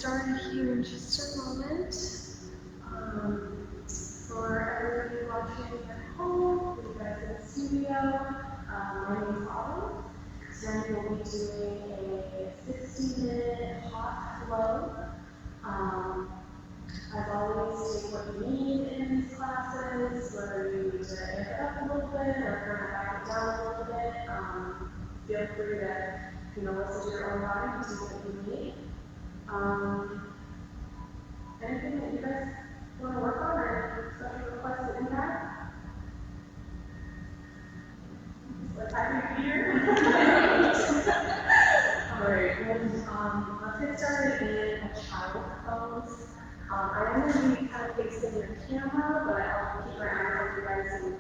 started here in just a moment. For everybody watching at home, you guys in the studio, my name is Ollie. Today we'll be doing a 60-minute hot flow. As always, take what you need in these classes, whether you need to amp it up a little bit or kind of back it down a little bit. Feel free to listen to your own body and do what you need. Anything that you guys want to work on or special requests that you have? Like happy here. Alright, well, let's get started in a child pose. I am going to be kind of facing your camera, but I'll keep my eyes on you guys and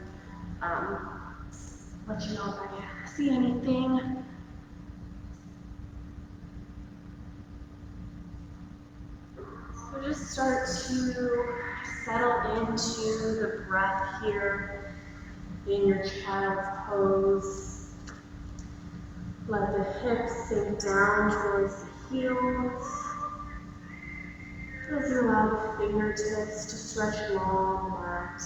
let you know if I see anything. So just start to settle into the breath here in your child's pose. Let the hips sink down towards the heels. As you allow the fingertips to stretch long and flat.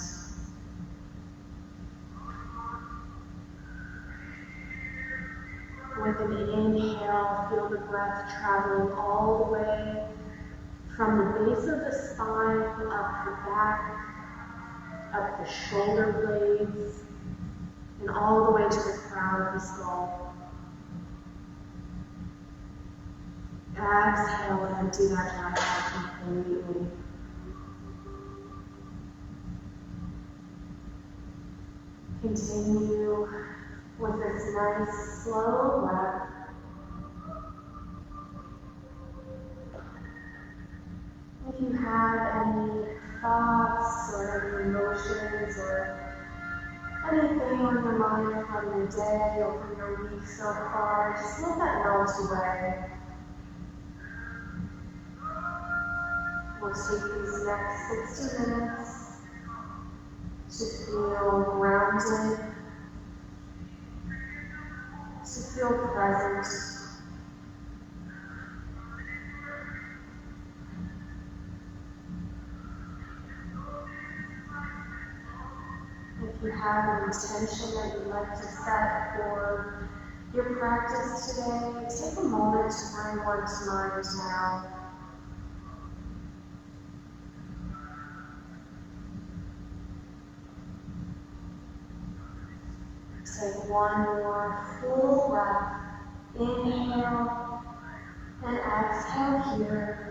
With an inhale, feel the breath traveling all the way from the base of the spine, up the back, up the shoulder blades, and all the way to the crown of the skull. Exhale, empty that back out completely. Continue with this nice slow breath. If you have any thoughts or any emotions or anything on your mind from your day or from your week so far, just let that melt away. We'll take these next 60 minutes to feel grounded, to feel present. If you have an intention that you'd like to set for your practice today, take a moment to bring one to mind now. Take one more full breath. Inhale and exhale here.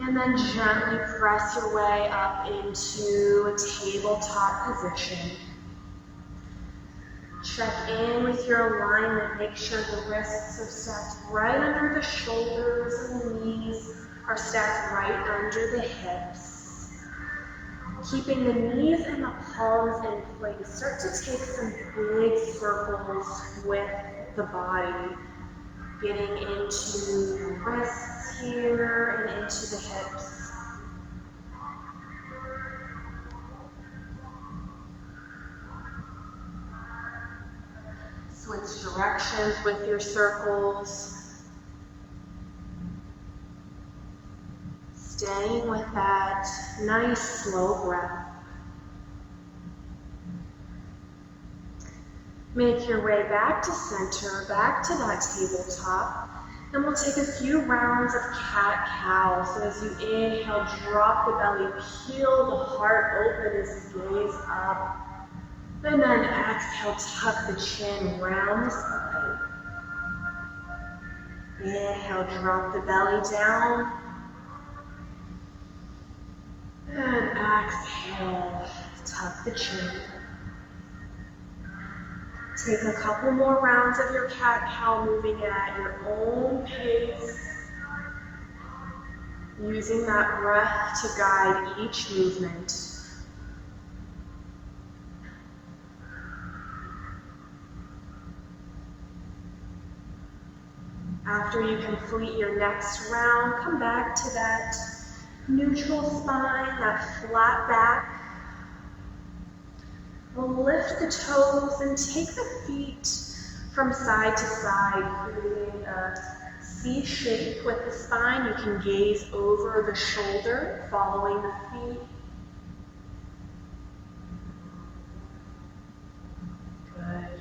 And then gently press your way up into a tabletop position. Check in with your alignment. Make sure the wrists are stacked right under the shoulders and the knees are stacked right under the hips. Keeping the knees and the palms in place. Start to take some big circles with the body. Getting into the wrists here and into the hips. Switch directions with your circles. Staying with that nice slow breath. Make your way back to center, back to that tabletop, and we'll take a few rounds of cat-cow. So as you inhale, drop the belly, peel the heart open as you gaze up, and then exhale, tuck the chin, round the spine. Inhale, drop the belly down. And exhale, tuck the chin. Take a couple more rounds of your cat-cow, moving at your own pace. Using that breath to guide each movement. After you complete your next round, come back to that neutral spine, that flat back. We'll lift the toes and take the feet from side to side, creating a C shape with the spine. You can gaze over the shoulder, following the feet. Good.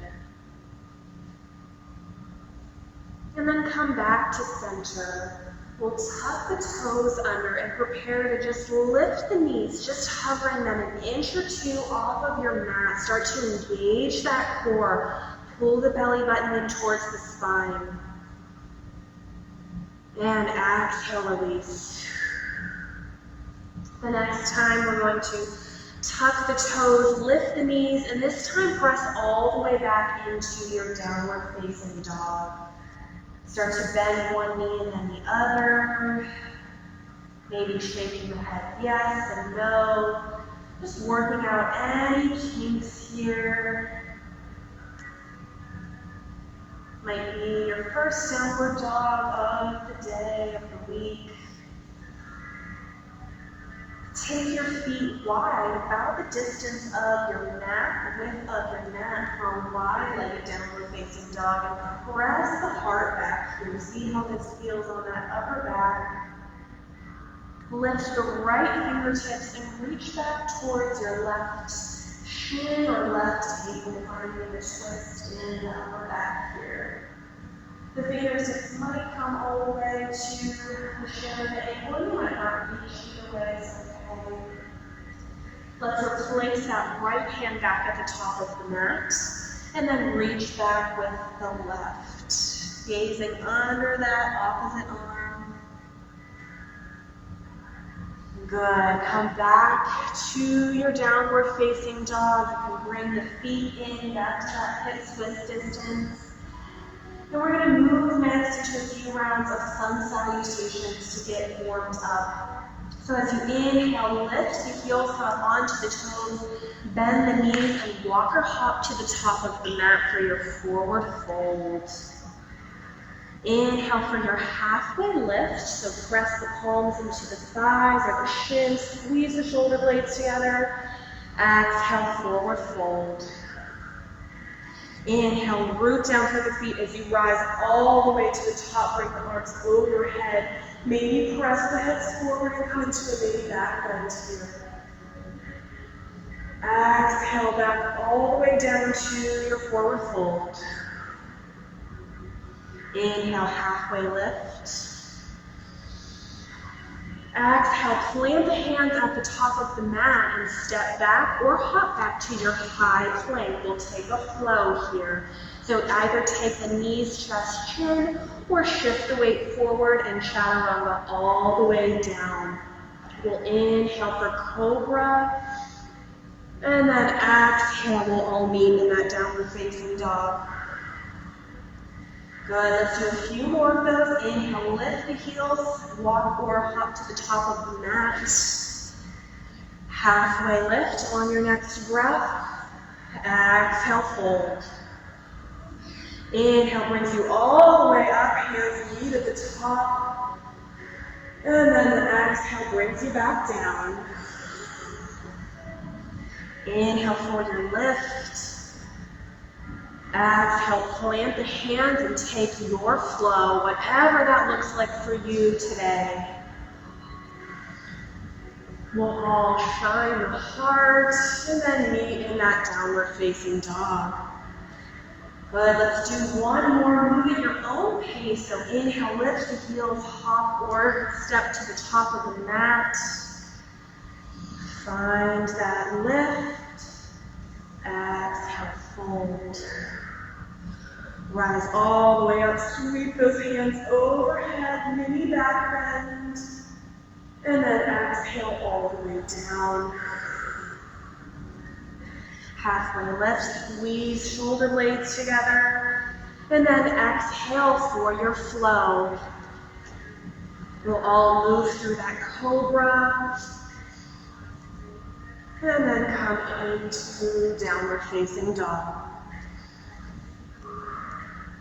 And then come back to center. We'll tuck the toes under and prepare to just lift the knees, just hovering them an inch or two off of your mat. Start to engage that core. Pull the belly button in towards the spine. And exhale, release. The next time we're going to tuck the toes, lift the knees, and this time press all the way back into your downward facing dog. Start to bend one knee and then the other. Maybe shaking the head yes and no. Just working out any kinks here. Might be your first downward dog of the day, of the week. Take your feet wide, about the distance of your mat, the width of your mat for a wide-legged downward facing dog, and press the heart back here. See how this feels on that upper back. Lift the right fingertips and reach back towards your left shin or left ankle, finding a twist in the upper back here. The fingertips might come all the way to the shin or the ankle. You might not reach either way, so okay. Let's replace that right hand back at the top of the mat, and then reach back with the left. Gazing under that opposite arm. Good. Come back to your downward facing dog. You can bring the feet in, back to that hip twist distance. And we're going to move next into a few rounds of sun salutations to get warmed up. So as you inhale, lift the heels up onto the toes, bend the knees, and walk or hop to the top of the mat for your forward fold. Inhale for your halfway lift, so press the palms into the thighs or the shins, squeeze the shoulder blades together. Exhale, forward fold. Inhale, root down through the feet as you rise all the way to the top. Bring the arms over your head. Maybe press the hips forward and come into a baby back bend here. Exhale, back all the way down to your forward fold. Inhale, halfway lift. Exhale, plant the hands at the top of the mat and step back or hop back to your high plank. We'll take a flow here. So either take the knees, chest, chin, or shift the weight forward and chaturanga all the way down. We'll inhale for cobra, and then exhale, we'll all meet in that downward facing dog. Good, let's do a few more of those. Inhale, lift the heels, walk or hop to the top of the mat. Halfway lift on your next breath. Exhale, fold. Inhale brings you all the way up, hands meet at the top. And then the exhale brings you back down. Inhale for your lift. Exhale, plant the hands and take your flow, whatever that looks like for you today. We'll all shine the heart and then meet in that downward facing dog. Good, let's do one more, move at your own pace. So inhale, lift the heels, hop or step to the top of the mat. Find that lift. Exhale, fold. Rise all the way up, sweep those hands overhead, mini back bend. And then exhale all the way down. Halfway lift, squeeze shoulder blades together. And then exhale for your flow. We'll all move through that cobra. And then come into downward facing dog.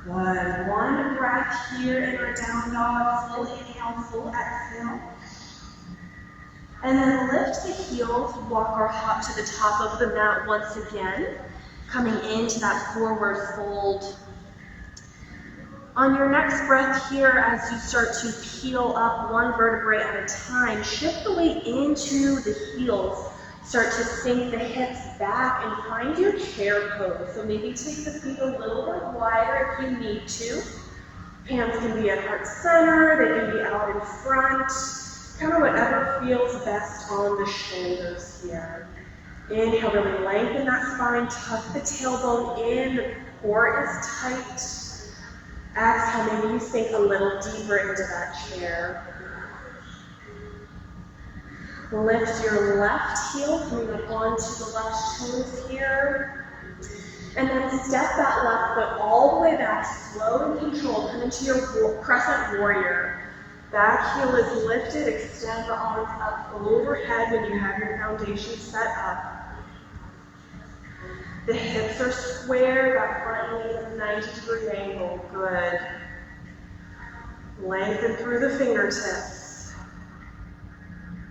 Good. One breath here in our down dog. Full inhale, full exhale. And then lift the heels, walk or hop to the top of the mat once again. Coming into that forward fold. On your next breath here, as you start to peel up one vertebrae at a time, shift the weight into the heels. Start to sink the hips back and find your chair pose. So maybe take the feet a little bit wider if you need to. Hands can be at heart center, they can be out in front. Kind of whatever feels best on the shoulders here. Inhale, really lengthen that spine, tuck the tailbone in, the core is tight. Exhale, maybe you sink a little deeper into that chair. Lift your left heel, coming up onto the left toes here. And then step that left foot all the way back, slow and controlled. Come into your crescent warrior. Back heel is lifted, extend the arms up overhead when you have your foundation set up. The hips are square, that front knee at a 90-degree angle. Good. Lengthen through the fingertips.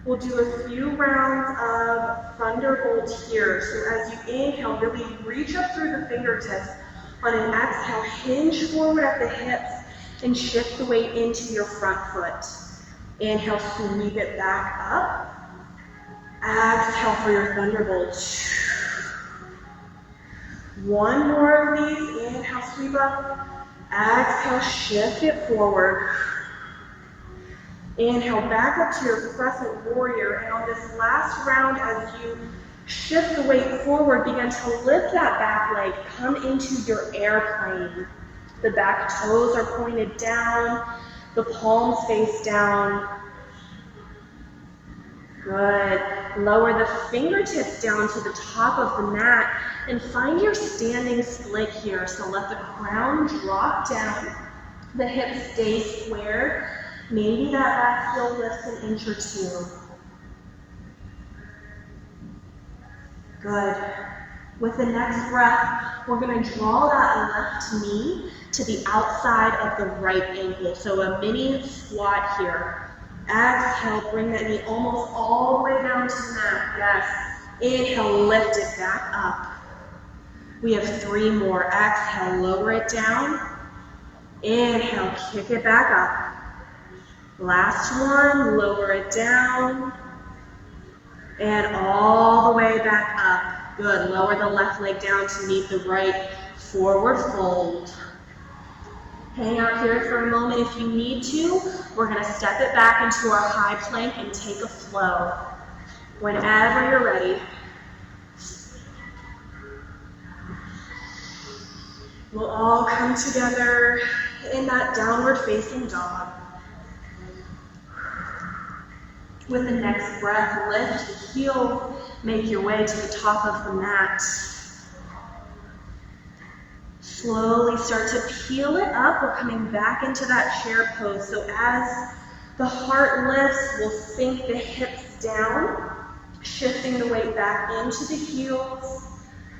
We'll do a few rounds of thunderbolt here. So as you inhale, really reach up through the fingertips. On an exhale, hinge forward at the hips and shift the weight into your front foot. Inhale, sweep it back up. Exhale for your thunderbolt. One more of these. Inhale, sweep up. Exhale, shift it forward. Inhale, back up to your crescent warrior. And on this last round, as you shift the weight forward, begin to lift that back leg. Come into your airplane. The back toes are pointed down. The palms face down. Good. Lower the fingertips down to the top of the mat and find your standing split here. So let the crown drop down. The hips stay squared. Maybe that back heel lifts an inch or two. Good. With the next breath, we're going to draw that left knee to the outside of the right ankle. So a mini squat here. Exhale, bring that knee almost all the way down to the mat. Yes. Inhale, lift it back up. We have 3 more. Exhale, lower it down. Inhale, kick it back up. Last one, lower it down. And all the way back up. Good. Lower the left leg down to meet the right. Forward fold. Hang out here for a moment if you need to. We're going to step it back into our high plank and take a flow. Whenever you're ready. We'll all come together in that downward facing dog. With the next breath, lift the heel, make your way to the top of the mat. Slowly start to peel it up. We're coming back into that chair pose. So as the heart lifts, we'll sink the hips down, shifting the weight back into the heels.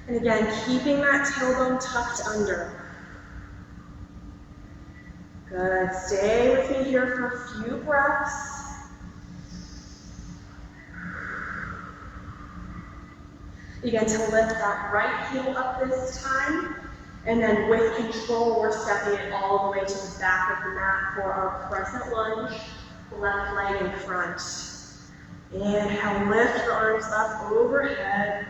And again, keeping that tailbone tucked under. Good. Stay with me here for a few breaths. Begin to lift that right heel up this time. And then with control, we're stepping it all the way to the back of the mat for our crescent lunge, left leg in front. Inhale, lift the arms up overhead.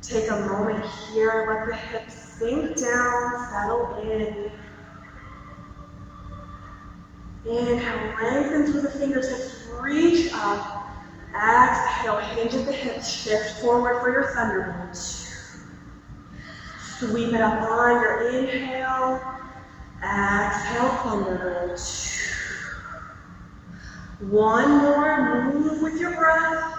Take a moment here, let the hips sink down, settle in. Inhale, lengthen through the fingertips, reach up. Exhale, hinge at the hips, shift forward for your thunderbolt. Sweep it up on your inhale. Exhale, thunderbolt. One more, move with your breath.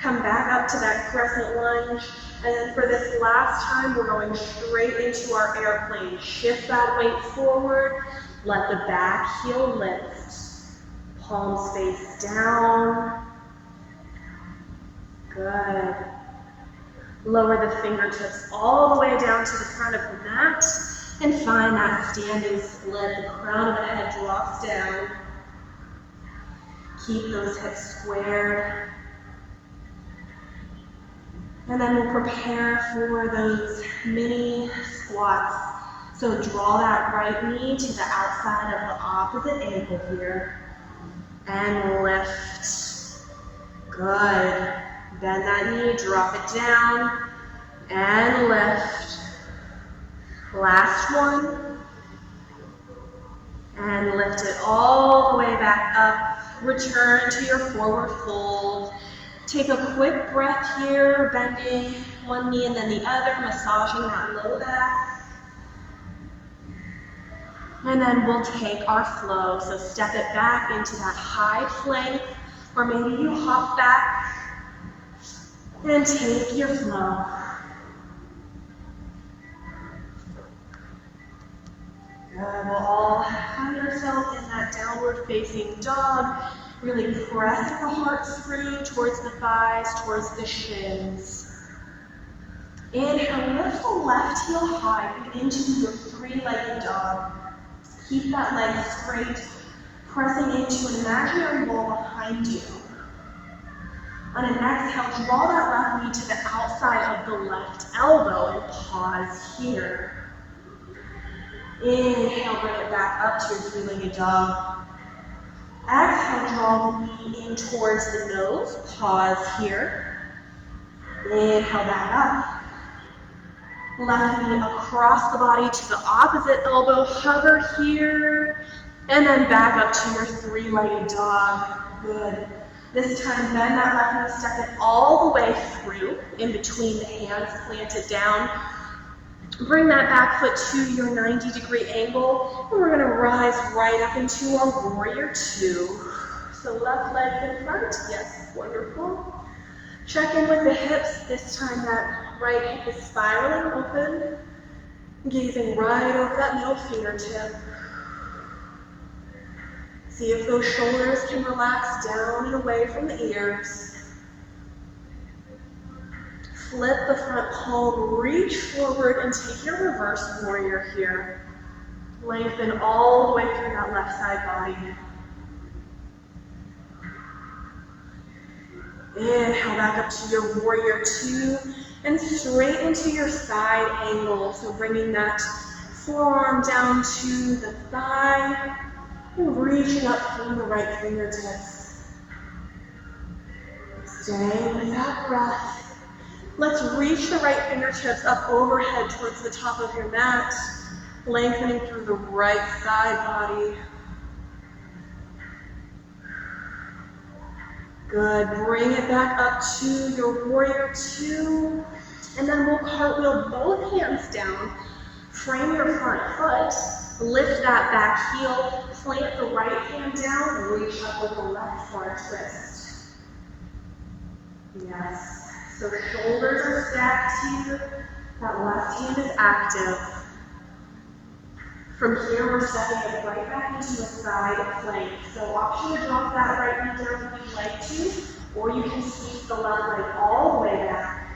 Come back up to that crescent lunge. And then for this last time, we're going straight into our airplane. Shift that weight forward. Let the back heel lift. Palms face down. Good. Lower the fingertips all the way down to the front of the mat and find that standing split. The crown of the head drops down. Keep those hips squared. And then we'll prepare for those mini squats. So draw that right knee to the outside of the opposite ankle here. And lift. Good. Bend that knee, drop it down, and lift. Last one. And lift it all the way back up. Return to your forward fold. Take a quick breath here, bending one knee and then the other, massaging that low back. And then we'll take our flow. So step it back into that high plank, or maybe you hop back and take your flow. Good. We'll all find ourselves in that downward facing dog. Really press the heart through towards the thighs, towards the shins. Inhale, lift the left heel high into your three-legged dog. Keep that leg straight, pressing into an imaginary wall behind you. On an exhale, draw that left knee to the outside of the left elbow and pause here. Inhale, bring it back up to your three-legged dog. Exhale, draw the knee in towards the nose. Pause here. Inhale, back up. Left knee across the body to the opposite elbow. Hover here. And then back up to your three-legged dog. Good. This time, bend that left knee, step it all the way through, in between the hands, plant it down. Bring that back foot to your 90-degree angle, and we're going to rise right up into our warrior two. So left leg in front, yes, wonderful. Check in with the hips. This time that right hip is spiraling open, gazing right over that middle fingertip. See if those shoulders can relax down and away from the ears. Flip the front palm, reach forward, and take your reverse warrior here. Lengthen all the way through that left side body. Inhale back up to your warrior two, and straight into your side angle. So bringing that forearm down to the thigh, and reaching up from the right fingertips. Staying with that breath. Let's reach the right fingertips up overhead towards the top of your mat, lengthening through the right side body. Good. Bring it back up to your warrior two, and then we'll cartwheel both hands down. Frame your front foot, lift that back heel, plant the right hand down, reach up with the left front wrist. Yes. So the shoulders are stacked here, that left hand is active. From here, we're stepping it right back into a side plank. So option to drop that right knee down if you'd like to, or you can sweep the left leg all the way back.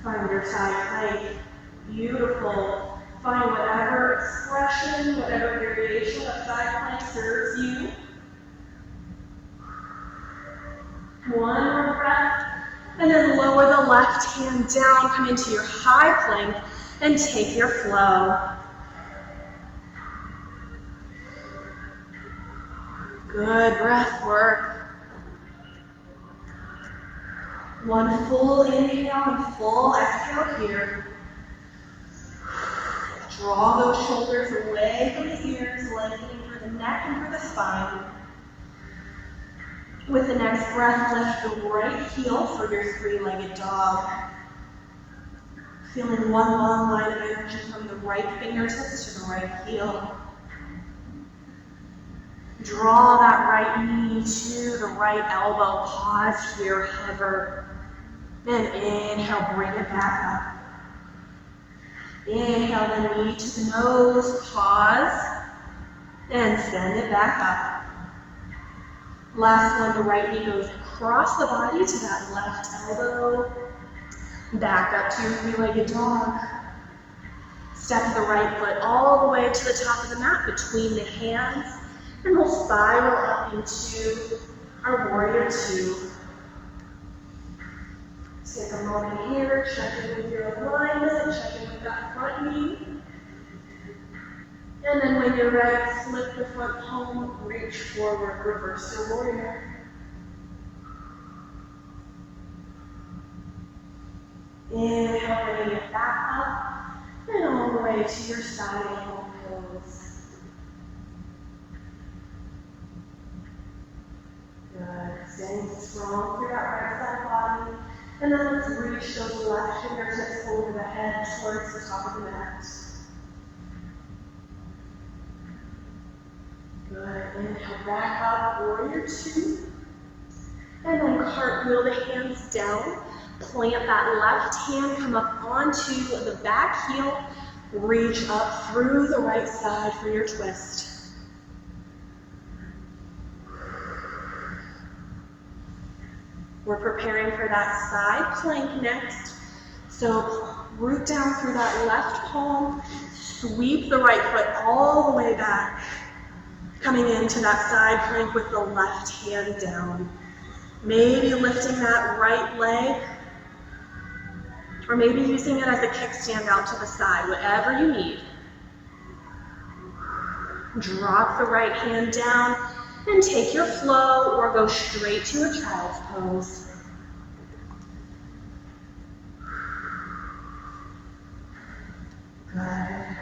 Find your side plank. Beautiful. Find whatever expression, whatever variation of side plank serves you. One more breath. And then lower the left hand down, come into your high plank, and take your flow. Good breath work. One full inhale and full exhale here. Draw those shoulders away from the ears, lengthening through the neck and through the spine. With the next breath, lift the right heel for your three-legged dog. Feeling one long line of energy from the right fingertips to the right heel. Draw that right knee to the right elbow. Pause here, hover. And inhale, bring it back up. Inhale the knee to the nose, pause, and send it back up. Last one, the right knee goes across the body to that left elbow. Back up to your three-legged dog. Step the right foot all the way to the top of the mat between the hands, and we'll spiral up into our warrior two. Take a moment here, check in with your alignment, check in with that front knee. And then when you're ready, flip the front palm, reach forward, reverse your warrior. Inhale, bring it back up, and all the way to your side home pose. Good. Staying strong through that right side body. And then let's reach those left fingertips over the head towards the top of the mat. Good. Inhale, back up, warrior two. And then cartwheel the hands down. Plant that left hand, come up onto the back heel. Reach up through the right side for your twist. We're preparing for that side plank next. So root down through that left palm, sweep the right foot all the way back, coming into that side plank with the left hand down. Maybe lifting that right leg, or maybe using it as a kickstand out to the side, whatever you need. Drop the right hand down and take your flow or go straight to a child's pose. Good.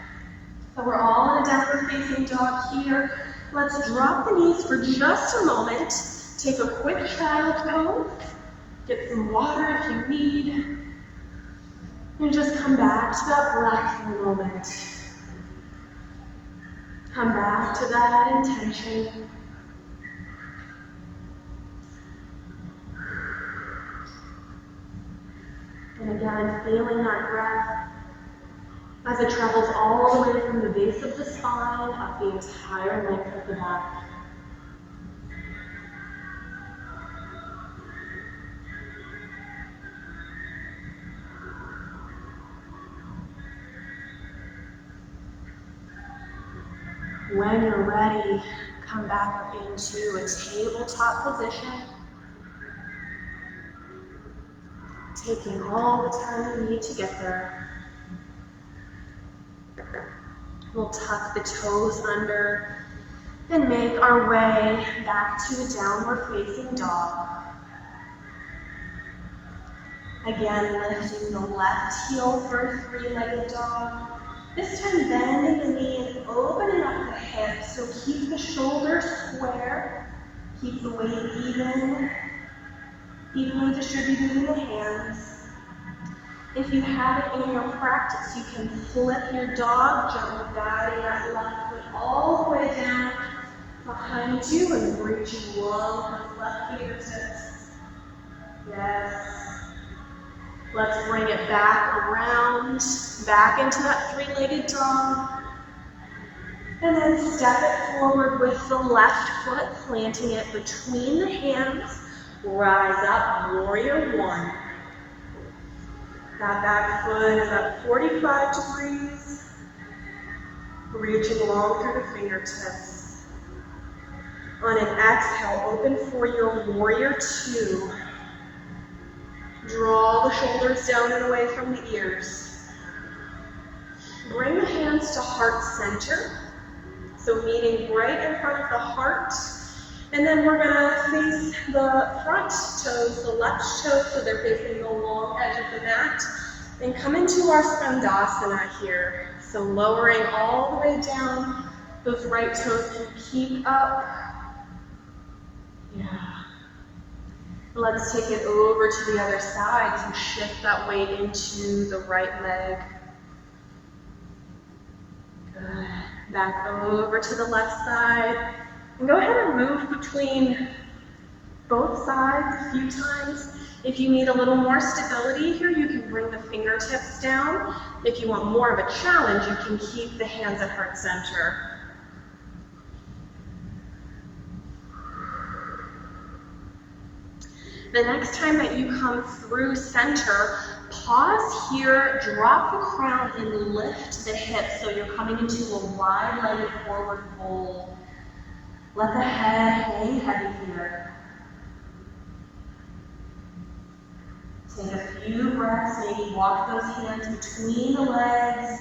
So we're all in a downward facing dog here. Let's drop the knees for just a moment. Take a quick child pose. Get some water if you need. And just come back to that breath for a moment. Come back to that intention. And again, feeling that breath as it travels all the way from the base of the spine up the entire length of the back. When you're ready, come back up into a tabletop position. Taking all the time you need to get there. We'll tuck the toes under and make our way back to a downward facing dog. Again, lifting the left heel for a three-legged dog. This time bending the knee and opening up the hips. So keep the shoulders square, keep the weight evenly distributed in the hands. If you have it in your practice, you can flip your dog, gently guiding that left foot all the way down behind you and reaching long those left fingertips. Yes. Let's bring it back around, back into that three-legged dog. And then step it forward with the left foot, planting it between the hands. Rise up, warrior one. That back foot is at 45 degrees. Reaching long through the fingertips. On an exhale, open for your warrior two. Draw the shoulders down and away from the ears. Bring the hands to heart center. So meeting right in front of the heart. And then we're gonna face the front toes, the left toes, so they're facing the long edge of the mat. And come into our Skandasana here. So lowering all the way down, those right toes can keep up. Yeah. Let's take it over to the other side to shift that weight into the right leg. Good. Back over to the left side. And go ahead and move between both sides a few times. If you need a little more stability here, you can bring the fingertips down. If you want more of a challenge, you can keep the hands at heart center. The next time that you come through center, pause here, drop the crown, and lift the hips so you're coming into a wide-legged forward fold. Let the head hang heavy here. Take a few breaths, maybe walk those hands between the legs.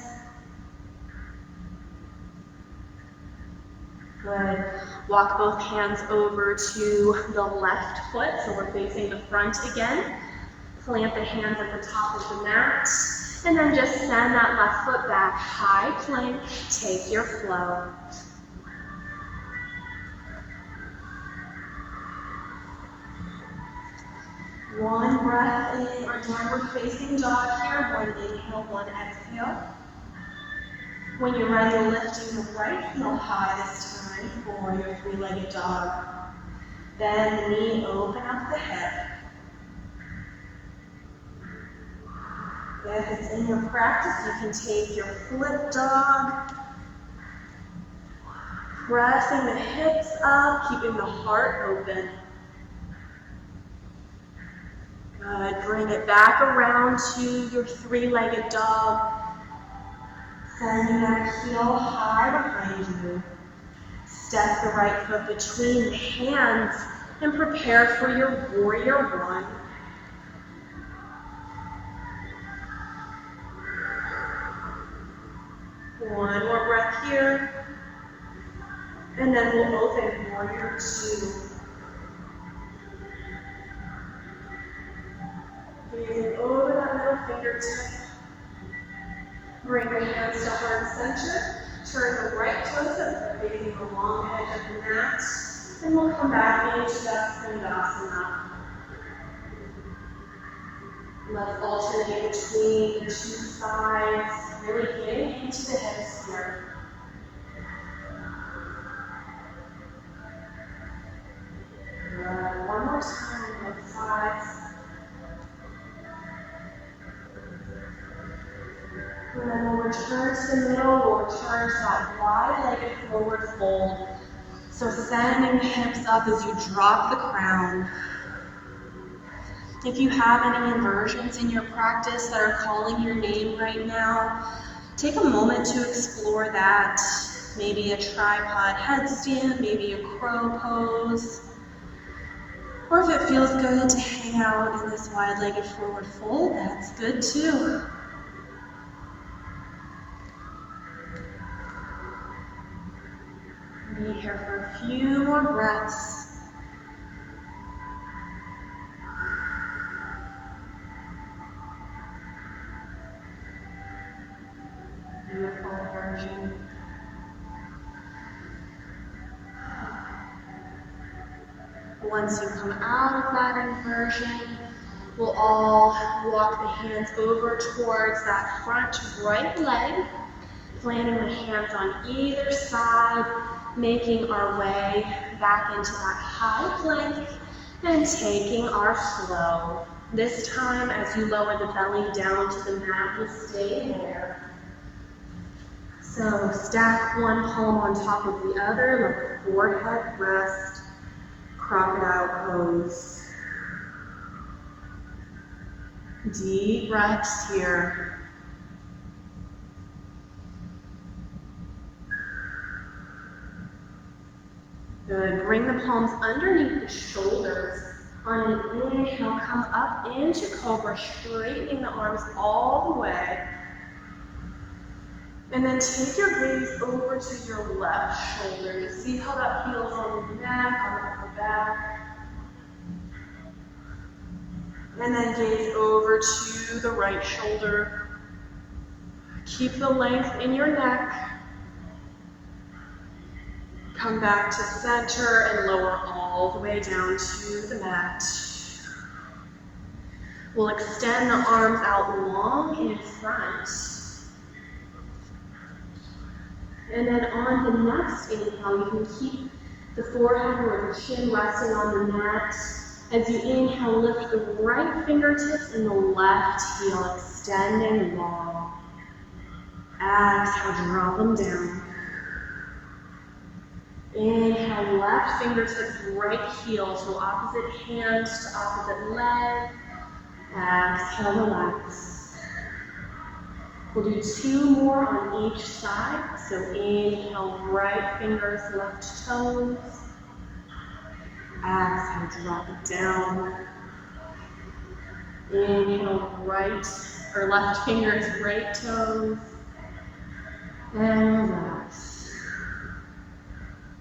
Good. Walk both hands over to the left foot, so we're facing the front again. Plant the hands at the top of the mat, and then just send that left foot back. High plank, take your flow. One breath in our downward facing dog here. One inhale, one exhale. When you're ready, lifting the right heel high this time for your three-legged dog. Bend the knee, open up the hip. If it's in your practice, you can take your flip dog. Pressing the hips up, keeping the heart open. Good. Bring it back around to your three-legged dog. Sending that heel high behind you. Step the right foot between the hands and prepare for your warrior one. One more breath here. And then we'll open warrior two. Breathing over that middle fingertip. Bring the hands to heart center. Turn the right toes up, facing the long edge of the mat. And we'll come back into that Skandasana. Let's alternate between the two sides, really getting into the hips here. Good. One more time, both sides. And then we'll return to the middle, we'll return to that wide-legged forward fold. So sending the hips up as you drop the crown. If you have any inversions in your practice that are calling your name right now, take a moment to explore that. Maybe a tripod headstand, maybe a crow pose. Or if it feels good to hang out in this wide-legged forward fold, that's good too. Be here for a few more breaths. Beautiful inversion. Once you come out of that inversion, we'll all walk the hands over towards that front right leg, planting the hands on either side, making our way back into that high plank and taking our flow. This time, as you lower the belly down to the mat, you stay there. So stack one palm on top of the other, let the forehead rest, crocodile pose. Deep breaths here. Good. Bring the palms underneath the shoulders. On an inhale, come up into cobra, straightening the arms all the way. And then take your gaze over to your left shoulder. You see how that feels on the neck, on the upper back. And then gaze over to the right shoulder. Keep the length in your neck. Come back to center and lower all the way down to the mat. We'll extend the arms out long in front. And then on the next inhale, you can keep the forehead or the chin resting on the mat. As you inhale, lift the right fingertips and the left heel, extending long. Exhale, drop them down. Inhale, left fingertips, right heel, so opposite hand to opposite leg. Exhale, relax. We'll do two more on each side. So inhale, right fingers, left toes. Exhale, drop it down. Inhale, right or left fingers, right toes. And relax.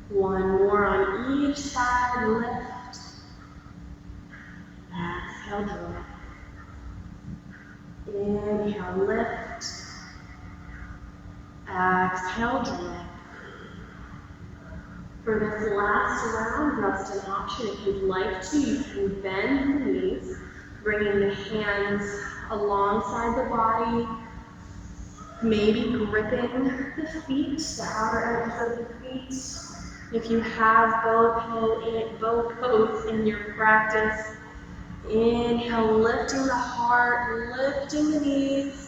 One more on each side, lift. Exhale, drop. Inhale, lift. Exhale, drop. For this last round, just an option. If you'd like to, you can bend the knees, bringing the hands alongside the body, maybe gripping the feet, the outer edges of the feet. If you have bow pose in your practice, inhale, lifting the heart, lifting the knees.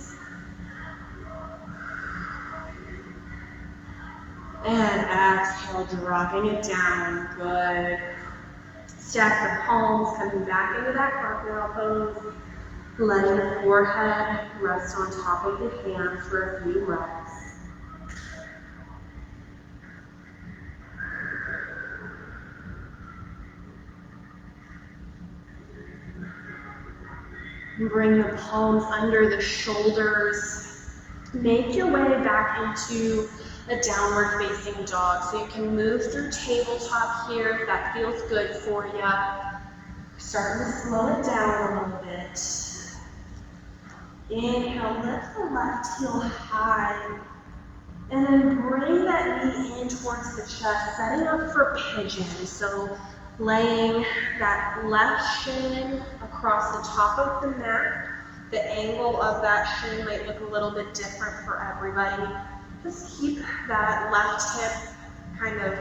And exhale, dropping it down. Good. Stack the palms, coming back into that cartwheel pose. Letting the forehead rest on top of the hands for a few breaths. Bring the palms under the shoulders. Make your way back into a downward facing dog. So you can move through tabletop here if that feels good for you. Starting to slow it down a little bit. Inhale, lift the left heel high. And then bring that knee in towards the chest, setting up for pigeon. So laying that left shin across the top of the mat. The angle of that shin might look a little bit different for everybody. Just keep that left hip kind of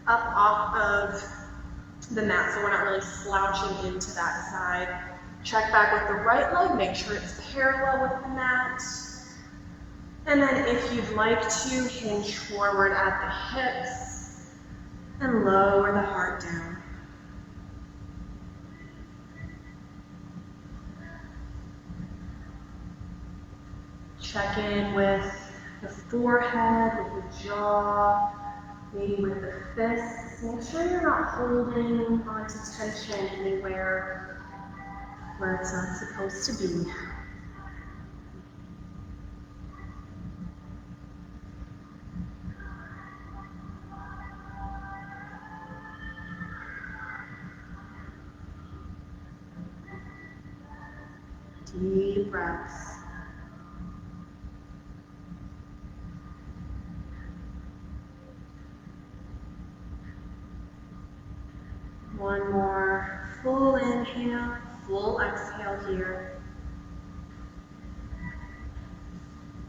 up off of the mat so we're not really slouching into that side. Check back with the right leg, make sure it's parallel with the mat. And then if you'd like to, hinge forward at the hips and lower the heart down. Check in with the forehead, with the jaw, maybe with the fists. Make sure you're not holding onto tension anywhere where it's not supposed to be. Deep breaths. One more full inhale, full exhale here.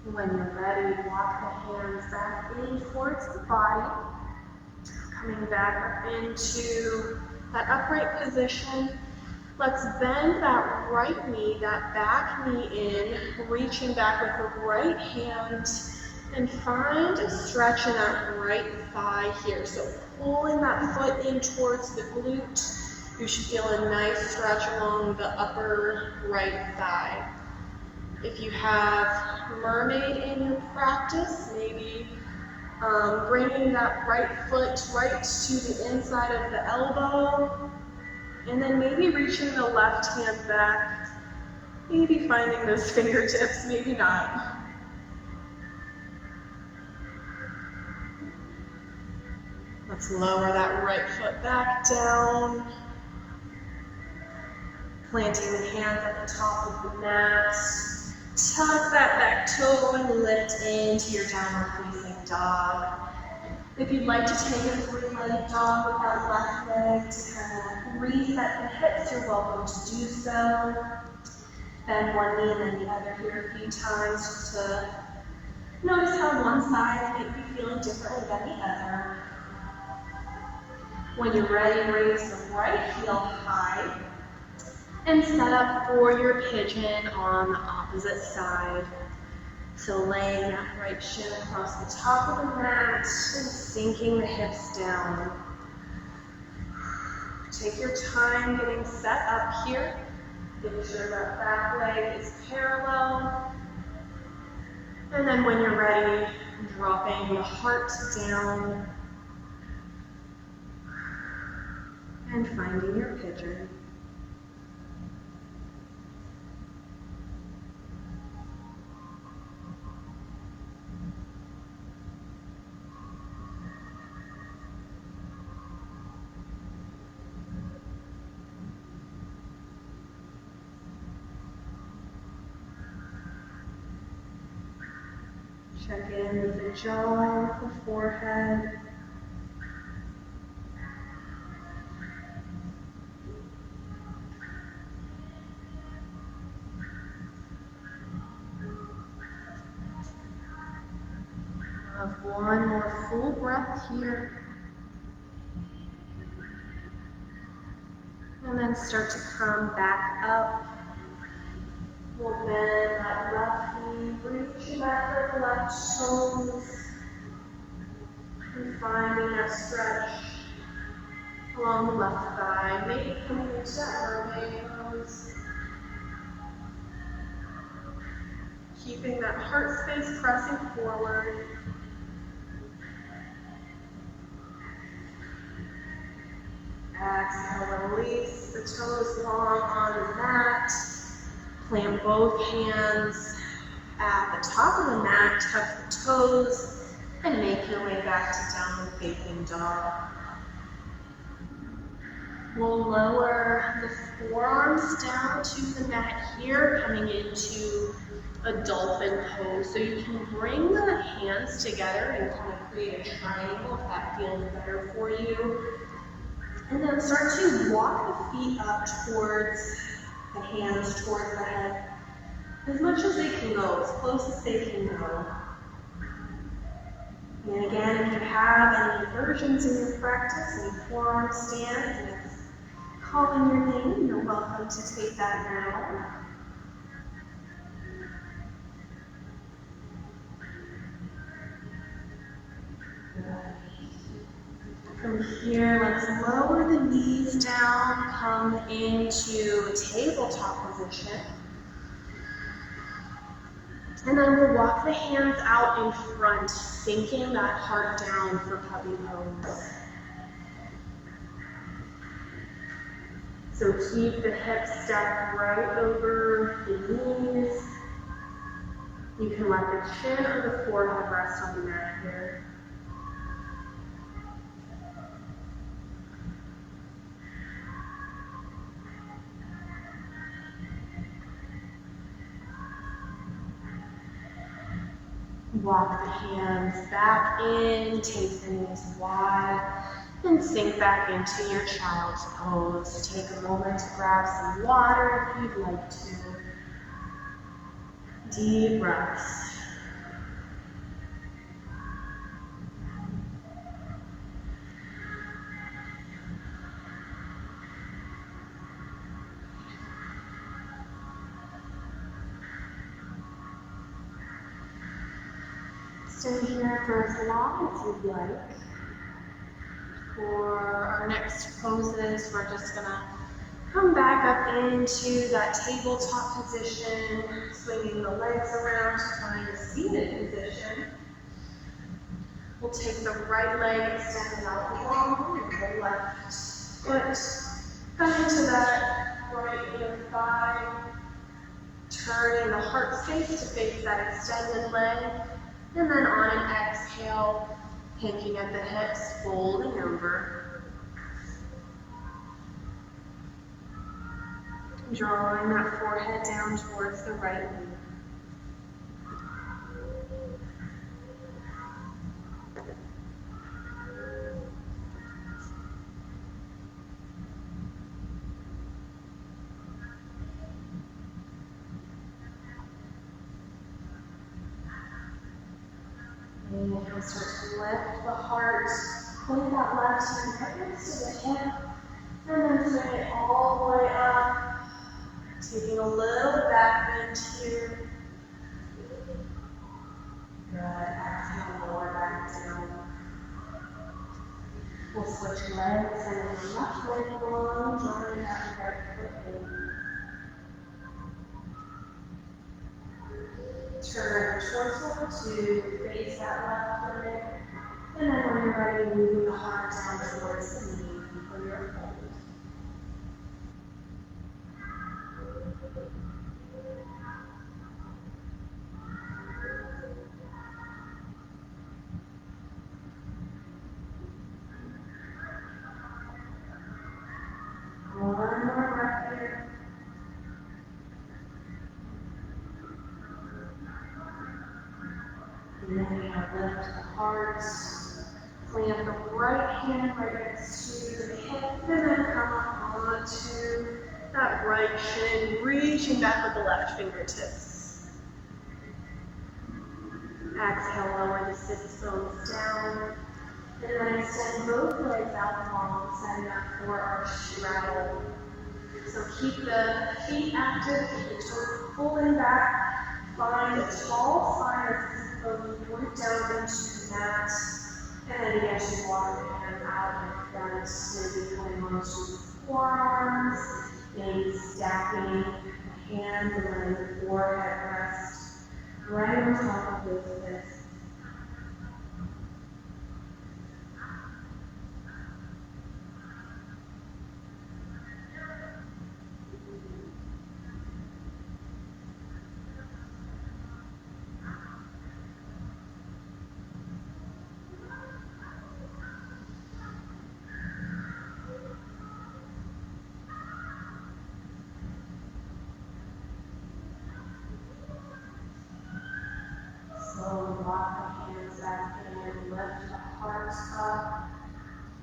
When you're ready, walk the hands back in towards the body. Coming back up into that upright position. Let's bend that right knee, that back knee in, reaching back with the right hand, and find a stretch in that right thigh here. So pulling that foot in towards the glute, you should feel a nice stretch along the upper right thigh. If you have mermaid in your practice, maybe bringing that right foot right to the inside of the elbow, and then maybe reaching the left hand back, maybe finding those fingertips, maybe not. Let's lower that right foot back down. Planting the hands at the top of the mat. Tuck that back toe and lift into your downward facing dog. If you'd like to take a three-legged dog with that left leg to kind of reset the hips, you're welcome to do so. Bend one knee and then the other here a few times just to notice how one side might be feeling differently than the other. When you're ready, raise the right heel high and set up for your pigeon on the opposite side. So laying that right shin across the top of the mat and sinking the hips down. Take your time getting set up here. Make sure that back leg is parallel. And then when you're ready, dropping the heart down and finding your pigeon. Check in with the jaw, the forehead. Have one more full breath here. And then start to come back up. We'll bend that left knee, reach back for the left toes. And finding that stretch along the left thigh. Maybe coming into that mermaid pose. Keeping that heart space pressing forward. Exhale, release the toes long on the mat. Plant both hands at the top of the mat, tuck the toes, and make your way back to downward facing dog. We'll lower the forearms down to the mat here, coming into a dolphin pose. So you can bring the hands together and kind of create a triangle if that feels better for you. And then start to walk the feet up towards the hands, towards the head, as much as they can go, as close as they can go. And again, if you have any versions in your practice, any forearm stands, and it's calling your name, you're welcome to take that now. From here, let's lower the knees down, come into a tabletop position. And then we'll walk the hands out in front, sinking that heart down for puppy pose. So keep the hips stacked right over the knees. You can let the chin or the forehead rest on the mat here. Walk the hands back in, take the knees wide, and sink back into your child's pose. Take a moment to grab some water if you'd like to. Deep breaths. Stay here for as long as you'd like. For our next poses, we're just gonna come back up into that tabletop position, swinging the legs around to find a seated position. We'll take the right leg extended out long, and the left foot come into that right inner thigh, turning the heart space to face that extended leg. And then on an exhale, hinking at the hips, folding over. Drawing that forehead down towards the right knee. And start to lift the heart, point that left hand right next to the hip, and then swing it all the way up, taking a little back bend here. Good, exhale, lower back down. We'll switch legs, and then the left leg along, drawing that right foot in. Turn torso to face that left leg, and then when you're ready, moving the heart down towards the knee for your fold. One more breath here. And Plant the right hand right next to the hip, and then come up onto that right shin, reaching back with the left fingertips. Exhale, lower the sits bones down. And then extend both legs out long, setting up for our straddle. So keep the feet active, keep the toes pulling back. Find a tall spine as you root down into the mat. And then again, you walk the hand out in front, maybe coming onto the forearms, maybe stacking the hands and letting the forehead rest right on top of those fists. Slowly walk the hands back in, lift the heart up.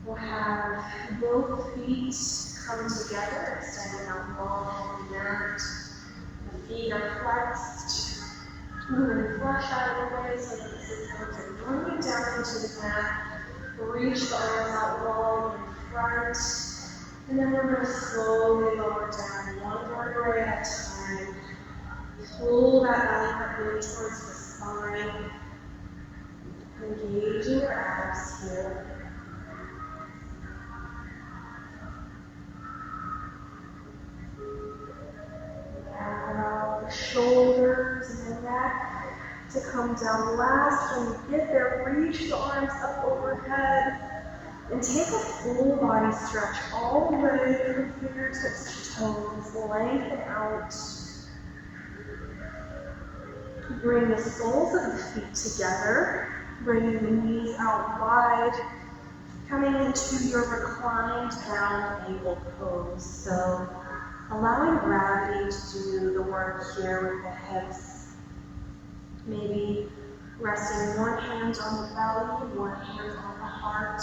We'll have both feet come together, extending out long the mat. The feet are flexed. Moving flush out of the way so that the sit bones are bringing down into the mat. Reach the arms out long in front. And then we're going to slowly lower down one vertebrae at a time. Pull that belly button towards the spine. Engaging your abs here. Allow the shoulders and the neck to come down last. When you get there, reach the arms up overhead and take a full body stretch all the way from fingertips to toes. Lengthen out. Bring the soles of the feet together, bringing the knees out wide, coming into your reclined down ankle pose. So allowing gravity to do the work here with the hips. Maybe resting one hand on the belly, one hand on the heart.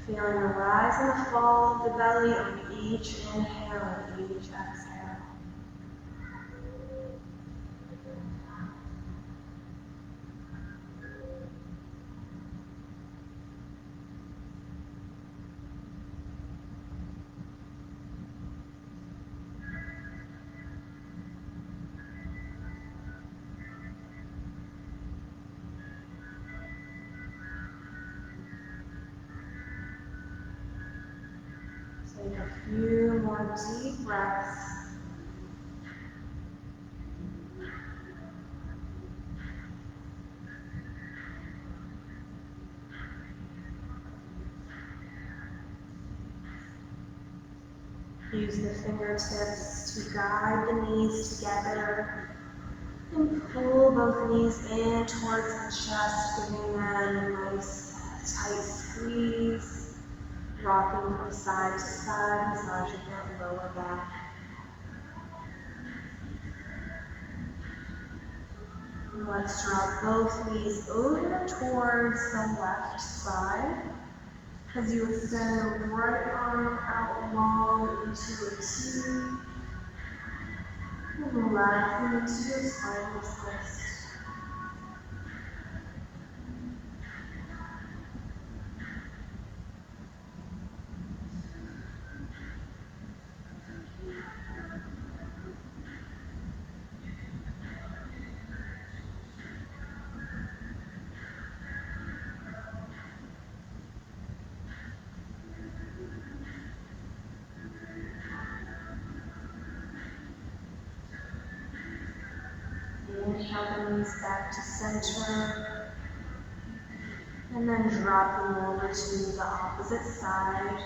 Feeling the rise and the fall of the belly on each inhale and each exhale. Take a few more deep breaths. Use the fingertips to guide the knees together and pull both knees in towards the chest, giving them a nice tight squeeze. Rocking from side to side, massaging that lower back. And let's drop both knees over towards the left side. As you extend the right arm out long into a T. And relaxing into your spinal twist. Inhale the knees back to center, and then drop them over to the opposite side.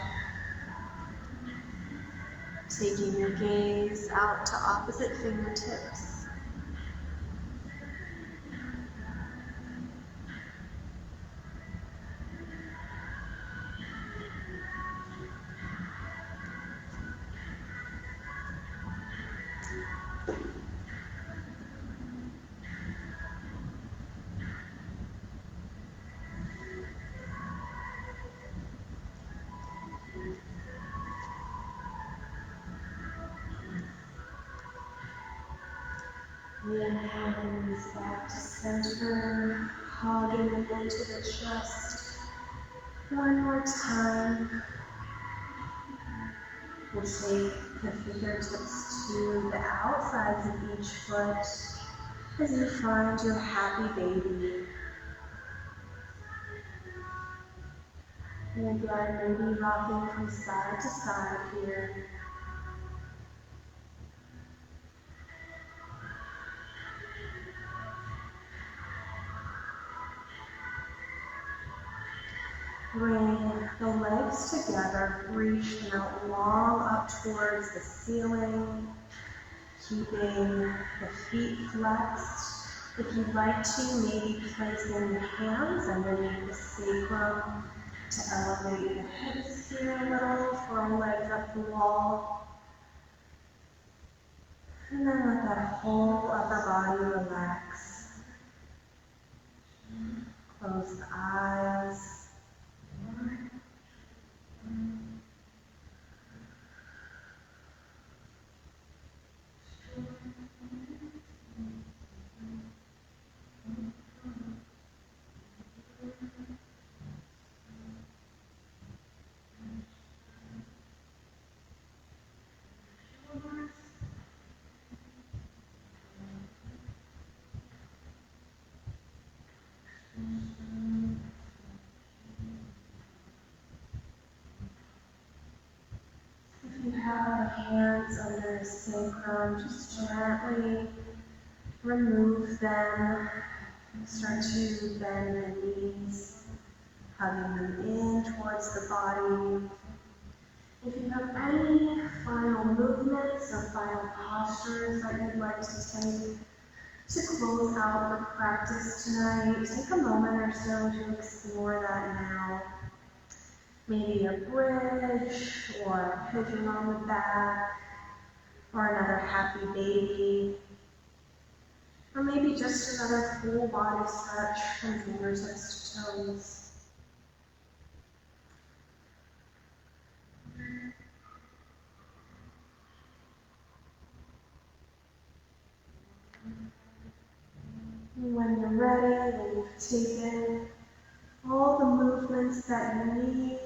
Taking your gaze out to opposite fingertips. Inhale, knees back to center, hugging them into the chest. One more time. We'll take the fingertips to the outsides of each foot as you find your happy baby. And again, maybe rocking from side to side here. Bring the legs together, reach them out long up towards the ceiling, keeping the feet flexed. If you'd like to, maybe placing the hands underneath the sacrum to elevate the hips here a little, throwing legs up the wall. And then let that whole upper body relax. Close the eyes. If you have the hands under the sacrum, just gently remove them. Start to bend the knees, hugging them in towards the body. If you have any final movements or final postures that you'd like to take to close out the practice tonight, take a moment or so to explore that now. Maybe a bridge, or a pigeon on the back, or another happy baby, or maybe just another full body stretch from fingertips to toes. And when you're ready, when you've taken all the movements that you need,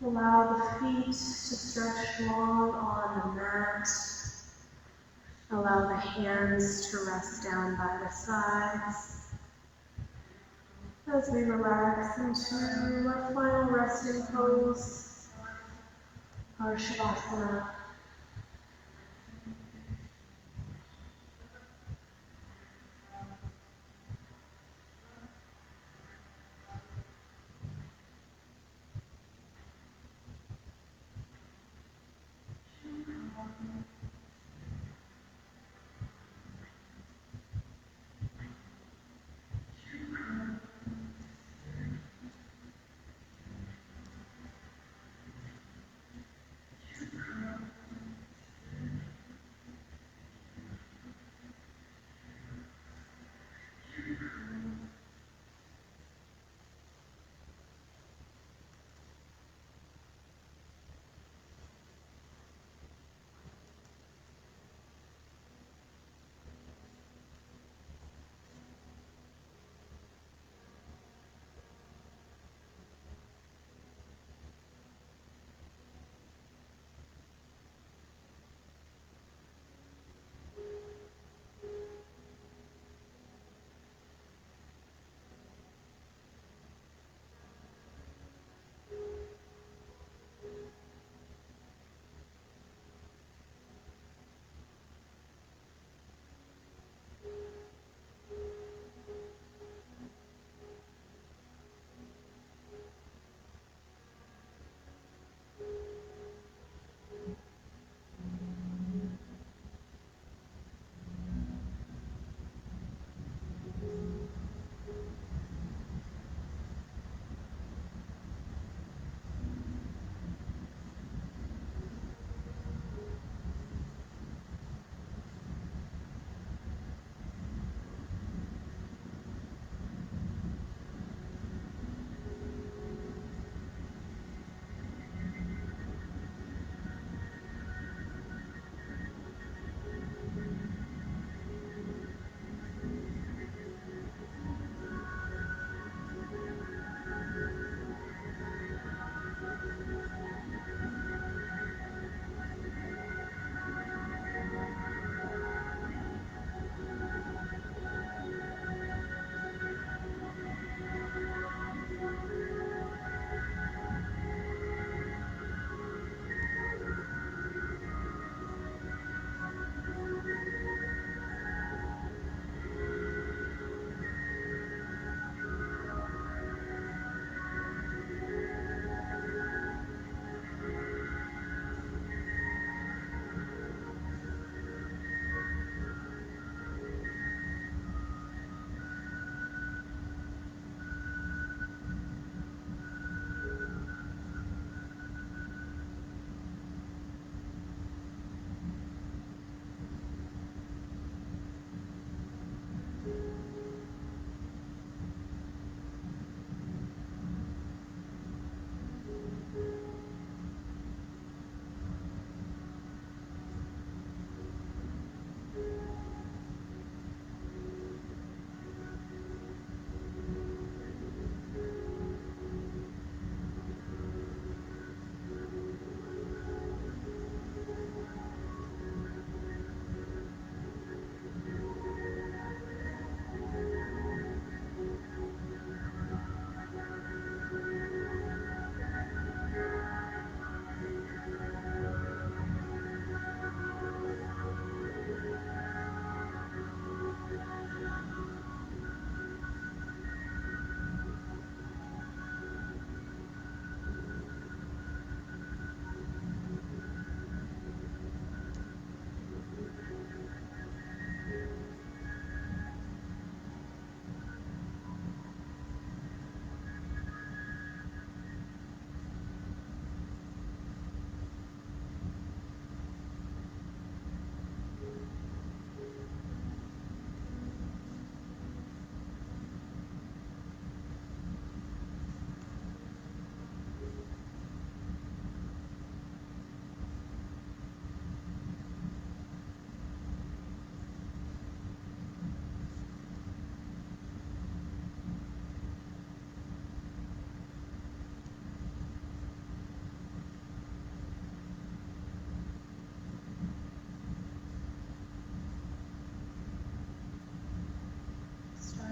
allow the feet to stretch long on the mat. Allow the hands to rest down by the sides. As we relax into our final resting pose, our Shavasana.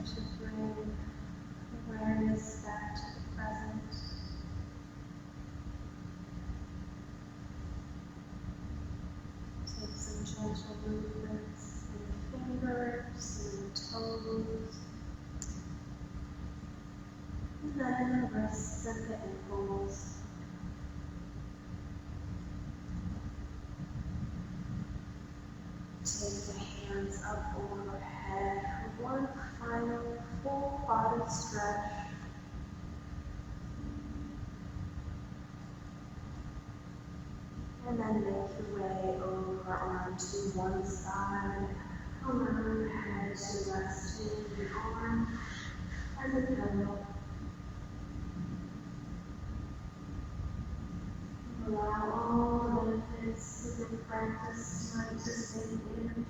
start to bring awareness back to the present. Take some gentle movements in the fingers and the toes. And then the wrists and the ankles. Take the hands up overhead for one final full body stretch. And then make your way over onto one side, allowing the head to rest in the arm and the pillow. Allow all the benefits of the practice tonight to sink in.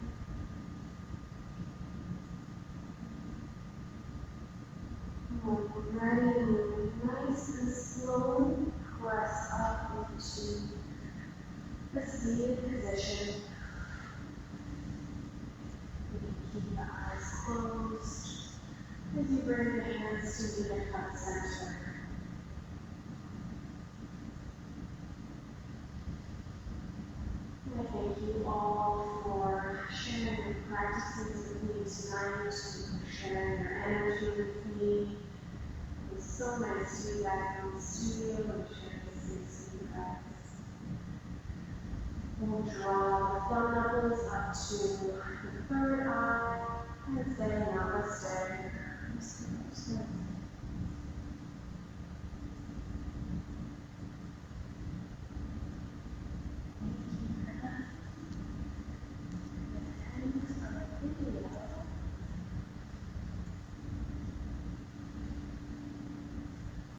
When you're ready, move nice and slowly press up into the seated position. You can keep the eyes closed as you bring the hands to the heart center. I thank you all for sharing your practices with me tonight, for sharing your energy with me. It was so nice to be back in the studio and share this space with you guys. We'll draw the thumb knuckles up to the third eye and say